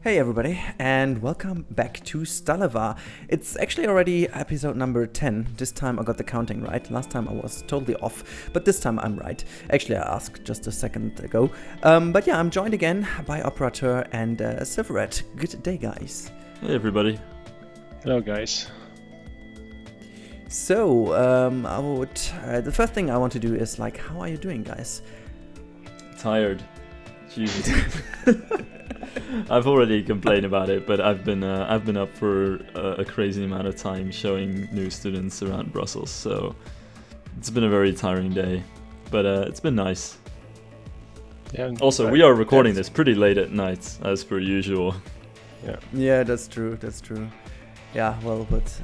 Hey everybody, and welcome back to Stalevar. It's actually already episode number 10. This time I got the counting right. Last time I was totally off, but this time I'm right. Actually, I asked just a second ago. But yeah, I'm joined again by Operateur and Silvarret. Good day, guys. Hey everybody. Hello, guys. So, the first thing I want to do is how are you doing, guys? Tired. Jesus. I've already complained about it, but I've been up for a crazy amount of time showing new students around Brussels, so it's been a very tiring day, but it's been nice. Yeah. Also, we are recording this pretty late at night, as per usual. Yeah, that's true. Yeah, well, but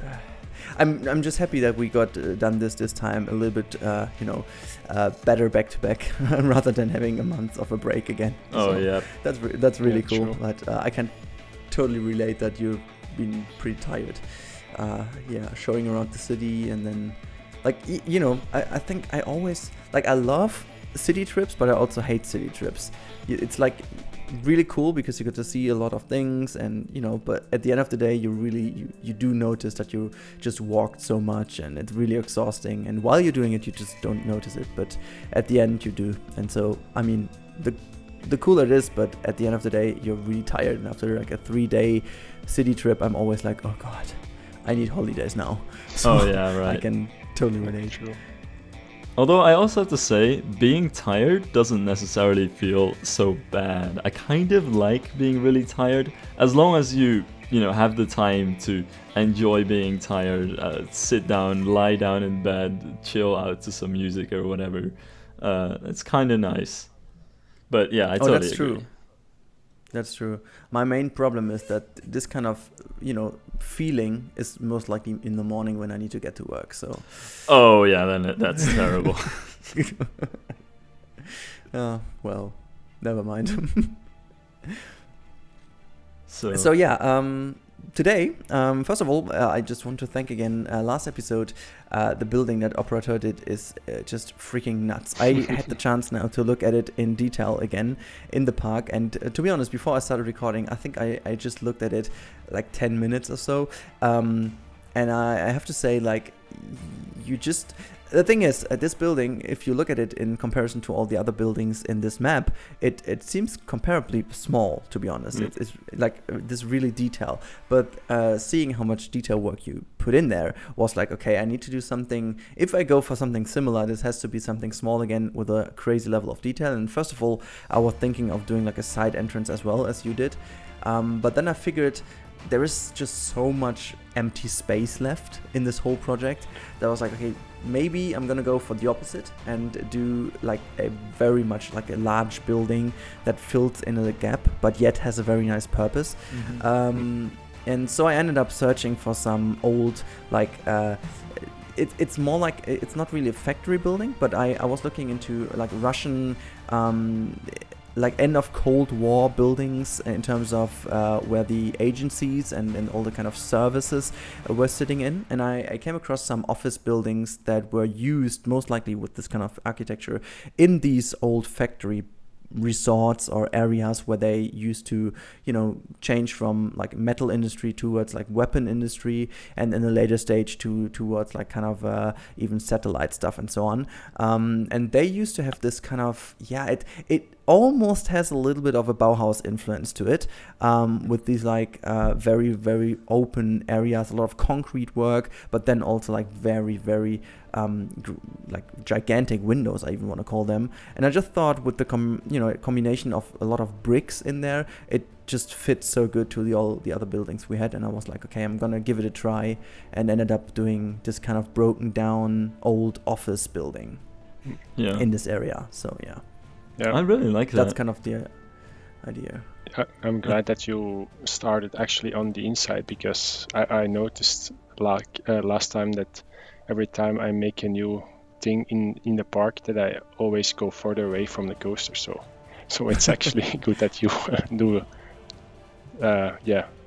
I'm just happy that we got done this time a little bit, better back to back rather than having a month of a break again. Oh, so yeah. That's really cool. True. But I can totally relate that you've been pretty tired. Showing around the city and then, I think I always I love city trips, but I also hate city trips. It's really cool because you get to see a lot of things, and but at the end of the day you do notice that you just walked so much, and it's really exhausting, and while you're doing it you just don't notice it, but at the end you do. And so I mean the cooler it is, but at the end of the day you're really tired, and after a 3-day city trip I'm always like, oh god, I need holidays now. So Oh yeah, right. I can totally relate. True. Although I also have to say, being tired doesn't necessarily feel so bad. I kind of like being really tired, as long as you have the time to enjoy being tired, sit down, lie down in bed, chill out to some music or whatever. It's kind of nice. But yeah, I totally agree. True. That's true. My main problem is that this kind of, feeling is most likely in the morning when I need to get to work. So. Oh yeah, then that's terrible. Well, never mind. So yeah, today, first of all, I just want to thank again. Last episode, the building that Operator did is just freaking nuts. I had the chance now to look at it in detail again in the park, and to be honest, before I started recording, I think I just looked at it 10 minutes or so, and I have to say, the thing is, this building, if you look at it in comparison to all the other buildings in this map, it seems comparably small, to be honest. Mm. It's this really detail. But seeing how much detail work you put in there was okay, I need to do something. If I go for something similar, this has to be something small again with a crazy level of detail. And first of all, I was thinking of doing a side entrance as well as you did. But then I figured there is just so much empty space left in this whole project that I was okay, maybe I'm gonna go for the opposite and do a very much a large building that fills in a gap but yet has a very nice purpose. Mm-hmm. And so I ended up searching for some old it's more it's not really a factory building, but I was looking into Russian end of Cold War buildings in terms of where the agencies and all the kind of services were sitting in. And I came across some office buildings that were used most likely with this kind of architecture in these old factory resorts or areas where they used to change from metal industry towards weapon industry, and in a later stage towards even satellite stuff and so on, and they used to have this kind of it almost has a little bit of a Bauhaus influence to it, with these very, very open areas, a lot of concrete work, but then also very, very gigantic windows, I even want to call them. And I just thought with the combination of a lot of bricks in there, it just fits so good to all the other buildings we had. And I was okay, I'm gonna give it a try, and ended up doing this kind of broken down old office building in this area. So yeah. I really like that. That's kind of the idea. I'm glad that you started actually on the inside, because I noticed last time that every time I make a new thing in the park, that I always go further away from the coaster. So it's actually good that you do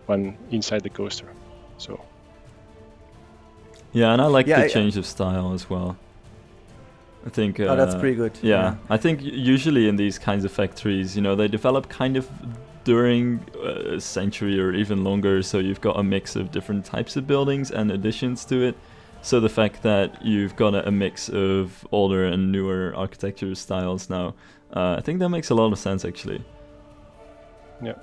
one inside the coaster. So yeah, and I like the change of style as well. I think that's pretty good. Yeah, I think usually in these kinds of factories, they develop kind of during a century or even longer, so you've got a mix of different types of buildings and additions to it. So the fact that you've got a mix of older and newer architecture styles now, I think that makes a lot of sense actually. Yeah.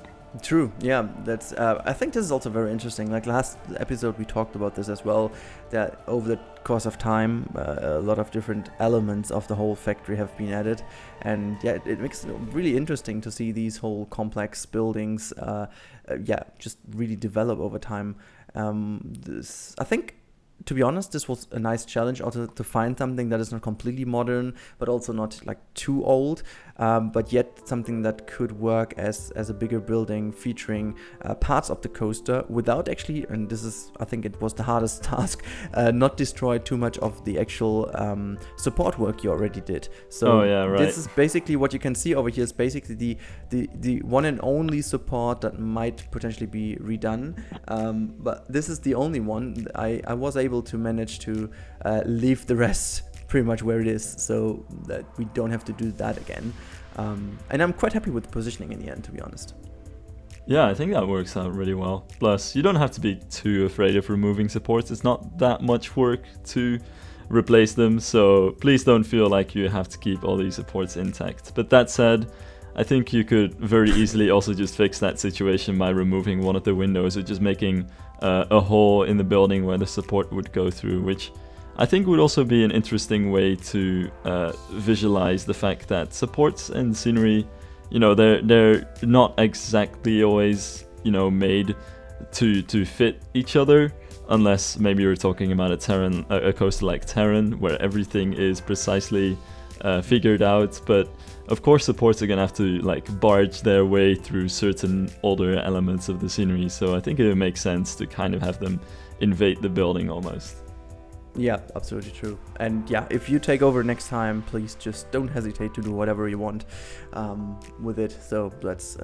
True. Yeah, that's. I think this is also very interesting. Like last episode, we talked about this as well. That over the course of time, a lot of different elements of the whole factory have been added, and yeah, it makes it really interesting to see these whole complex buildings. Just really develop over time. I think, to be honest, this was a nice challenge also to find something that is not completely modern, but also not like too old, but yet something that could work as a bigger building featuring parts of the coaster without actually, and this is, I think it was the hardest task, not destroy too much of the actual support work you already did. So this is basically what you can see over here is basically the one and only support that might potentially be redone, but this is the only one. I was able to manage to leave the rest pretty much where it is, so that we don't have to do that again. And I'm quite happy with the positioning in the end, to be honest. Yeah, I think that works out really well. Plus, you don't have to be too afraid of removing supports. It's not that much work to replace them, so please don't feel like you have to keep all these supports intact. But that said, I think you could very easily also just fix that situation by removing one of the windows or just making a hole in the building where the support would go through, which I think would also be an interesting way to visualize the fact that supports and scenery, they're not exactly always, made to fit each other, unless maybe you're talking about a coaster like Terran, where everything is precisely figured out. But of course, supports are gonna have to barge their way through certain older elements of the scenery. So I think it would make sense to kind of have them invade the building almost. Yeah, absolutely true. And yeah, if you take over next time, please just don't hesitate to do whatever you want with it. So that's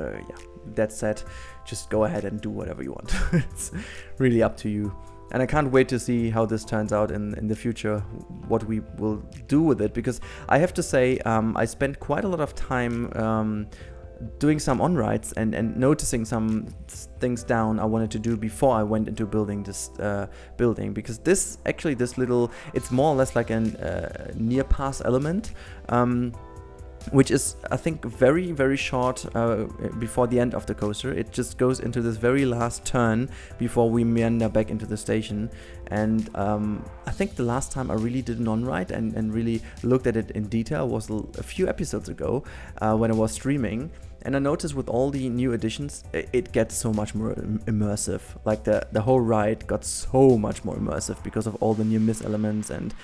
that said, just go ahead and do whatever you want. It's really up to you. And I can't wait to see how this turns out in the future, what we will do with it. Because I have to say, I spent quite a lot of time doing some on-rides and noticing some things down I wanted to do before I went into building this building. Because this little, it's more or less like a near pass element. Which is, I think, very, very short before the end of the coaster. It just goes into this very last turn before we meander back into the station. And I think the last time I really did an on-ride and really looked at it in detail was a few episodes ago when I was streaming. And I noticed with all the new additions, it gets so much more immersive. Like the whole ride got so much more immersive because of all the new miss elements and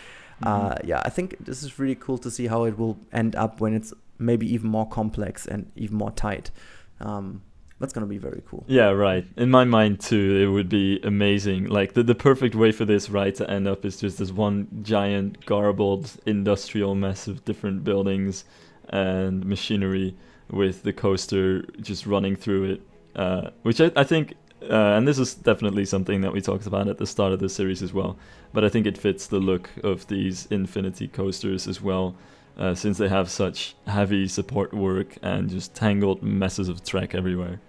I think this is really cool to see how it will end up when it's maybe even more complex and even more tight. That's going to be very cool. Yeah, right. In my mind too, it would be amazing. Like the perfect way for this ride to end up is just this one giant garbled industrial mess of different buildings and machinery with the coaster just running through it, which I think and this is definitely something that we talked about at the start of the series as well, but I think it fits the look of these Infinity coasters as well, since they have such heavy support work and just tangled messes of track everywhere.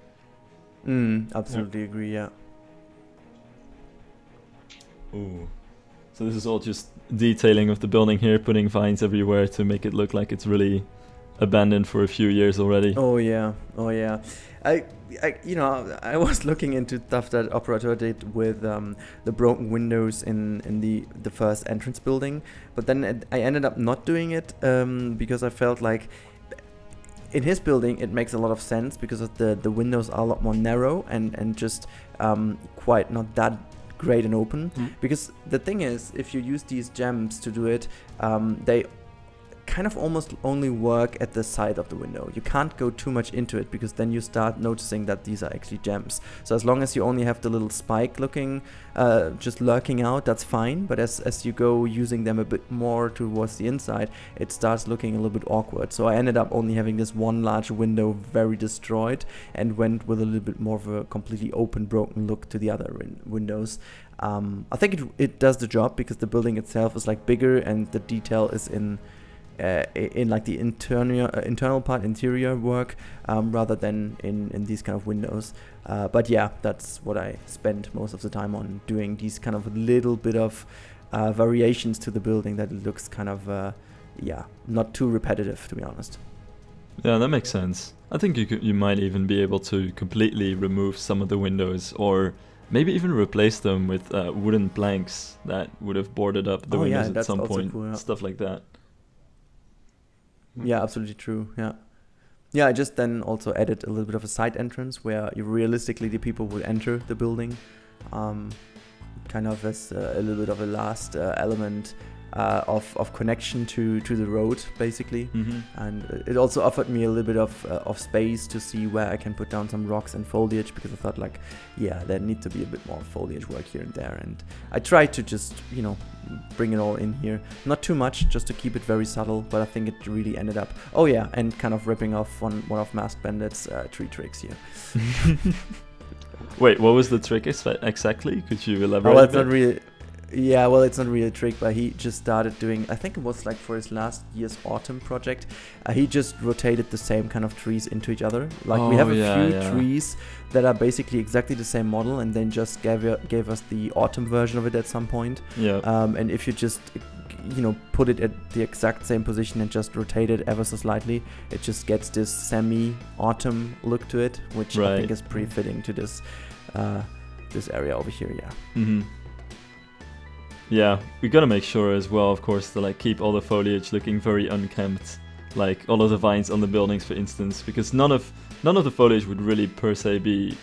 Absolutely agree, yeah. Ooh. So this is all just detailing of the building here, putting vines everywhere to make it look like it's really abandoned for a few years already. Oh yeah. I was looking into stuff that Operateur did with the broken windows in the first entrance building, but then I ended up not doing it because I felt like in his building it makes a lot of sense because of the windows are a lot more narrow and just quite not that great and open. Because the thing is, if you use these gems to do it, they kind of almost only work at the side of the window. You can't go too much into it because then you start noticing that these are actually gems. So as long as you only have the little spike looking just lurking out, that's fine, but as you go using them a bit more towards the inside, it starts looking a little bit awkward. So I ended up only having this one large window very destroyed and went with a little bit more of a completely open broken look to the other windows. I think it does the job because the building itself is like bigger and the detail is in in like the internal part, interior work, rather than in these kind of windows. But yeah, that's what I spend most of the time on, doing these kind of little bit of variations to the building that it looks kind of not too repetitive, to be honest. Yeah, that makes sense. I think you might even be able to completely remove some of the windows, or maybe even replace them with wooden planks that would have boarded up the windows at some point. Cool, yeah. Stuff like that. Yeah, absolutely true. Yeah, I just then also added a little bit of a side entrance where realistically the people would enter the building, kind of as a little bit of a last element of connection to the road, basically. Mm-hmm. And it also offered me a little bit of space to see where I can put down some rocks and foliage, because I thought like, yeah, there needs to be a bit more foliage work here and there. And I tried to just, bring it all in here. Not too much, just to keep it very subtle, but I think it really ended up. Oh yeah, and kind of ripping off one of Masked Bandit's tree tricks here. Wait, what was the trick exactly? Could you elaborate? Well, it's not really... Yeah, well, it's not really a trick, but he just started doing, I think it was like for his last year's autumn project, he just rotated the same kind of trees into each other. Like we have a few trees that are basically exactly the same model, and then just gave us the autumn version of it at some point. Yeah. And if you just, put it at the exact same position and just rotate it ever so slightly, it just gets this semi-autumn look to it, which I think is pretty fitting to this area over here, yeah. Mm-hmm. Yeah, we gotta make sure as well, of course, to like keep all the foliage looking very unkempt, like all of the vines on the buildings, for instance, because none of the foliage would really per se be,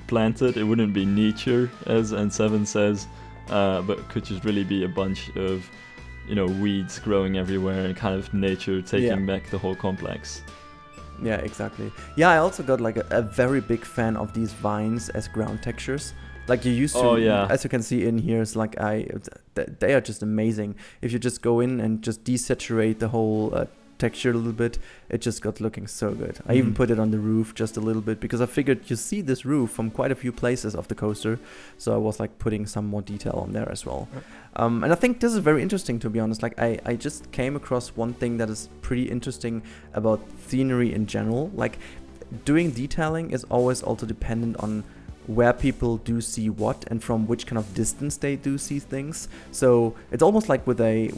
planted. It wouldn't be nature, as N7 says, but could just really be a bunch of, weeds growing everywhere and kind of nature taking back the whole complex. Yeah, exactly. Yeah, I also got like a very big fan of these vines as ground textures. Like you used to, as you can see in here, it's like they are just amazing. If you just go in and just desaturate the whole texture a little bit, it just got looking so good. I even put it on the roof just a little bit, because I figured you see this roof from quite a few places of the coaster, so I was like putting some more detail on there as well. And I think this is very interesting, to be honest. Like I just came across one thing that is pretty interesting about scenery in general. Like doing detailing is always also dependent on where people do see what and from which kind of distance they do see things. So it's almost like with a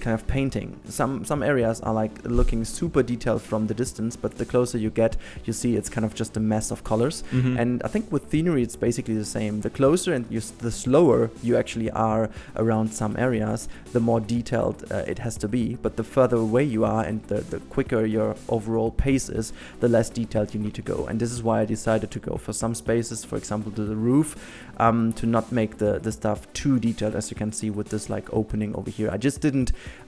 kind of painting. Some areas are like looking super detailed from the distance, but the closer you get, you see it's kind of just a mess of colors. Mm-hmm. And I think with scenery it's basically the same. The closer and the slower you actually are around some areas, the more detailed it has to be. But the further away you are and the quicker your overall pace is, the less detailed you need to go. And this is why I decided to go for some spaces, for example to the roof, to not make the stuff too detailed, as you can see with this like opening over here.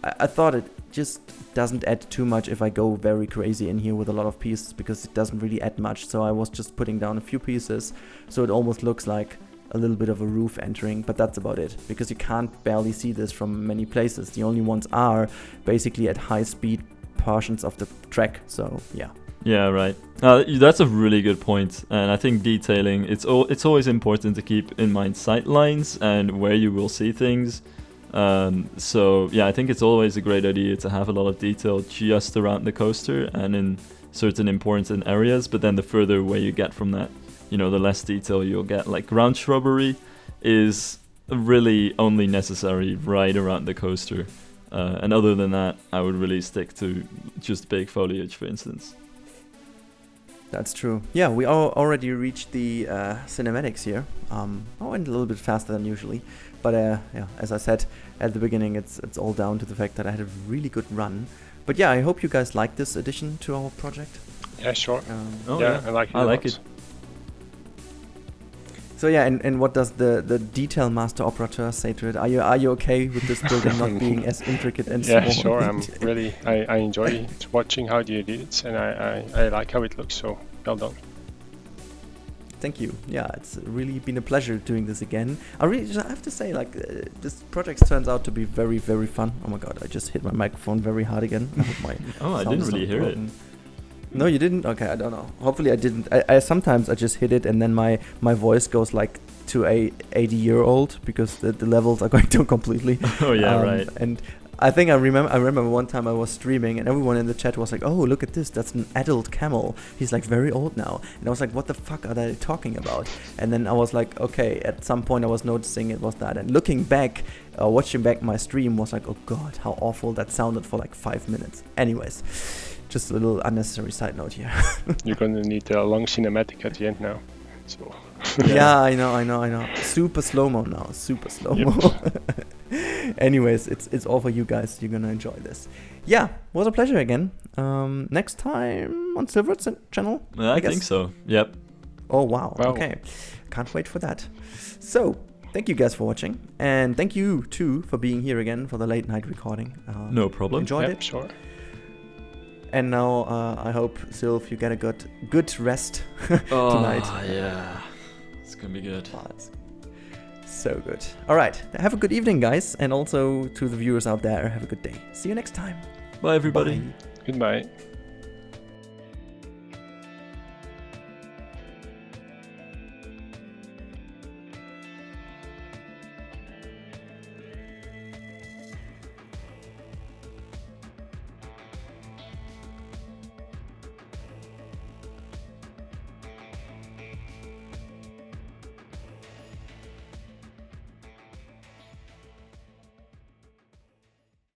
I thought it just doesn't add too much if I go very crazy in here with a lot of pieces, because it doesn't really add much. So I was just putting down a few pieces, so it almost looks like a little bit of a roof entering, but that's about it, because you can't barely see this from many places. The only ones are basically at high speed portions of the track, so yeah. Yeah, right. That's a really good point, and I think detailing, it's always important to keep in mind sight lines and where you will see things. So yeah, I think it's always a great idea to have a lot of detail just around the coaster and in certain important areas, but then the further away you get from that, the less detail you'll get. Like ground shrubbery is really only necessary right around the coaster, and other than that, I would really stick to just big foliage, for instance. That's true. Yeah, we already reached the cinematics here. I went a little bit faster than usually, but as I said at the beginning, it's all down to the fact that I had a really good run. But yeah, I hope you guys like this addition to our project. Yeah, sure. I like it. I like it. So yeah, and what does the detail master operateur say to it? Are you okay with this building not being as intricate and small? Yeah, sure. I enjoy watching how you did it, and I like how it looks. So well done. Thank you. Yeah, it's really been a pleasure doing this again. I have to say, like, this project turns out to be very, very fun. Oh my god, I just hit my microphone very hard again. I hope my I didn't really hear it. No, you didn't? Okay, I don't know. Hopefully I didn't. I sometimes I just hit it and then my voice goes like to a 80-year-old, because the levels are going down completely. Oh yeah, right. And I think I remember one time I was streaming and everyone in the chat was like, "Oh, look at this! That's an adult camel. He's like very old now." And I was like, "What the fuck are they talking about?" And then I was like, "Okay." At some point, I was noticing it was that. And looking back, watching back my stream was like, "Oh God, how awful that sounded for like 5 minutes." Anyways, just a little unnecessary side note here. You're gonna need a long cinematic at the end now. So. Yeah, I know. Super slow-mo now. Super slow-mo. Yep. Anyways, it's all for you guys. You're gonna enjoy this. Yeah, was a pleasure again. Next time on Silver's channel? I think so. Yep. Oh, wow. Okay. Can't wait for that. So, thank you guys for watching. And thank you, too, for being here again for the late night recording. No problem. Enjoyed it? Sure. And now, I hope, Silv, you get a good rest tonight. Oh, yeah. It's gonna be good. So good. All right. Have a good evening, guys. And also to the viewers out there, have a good day. See you next time. Bye, everybody. Bye. Goodbye.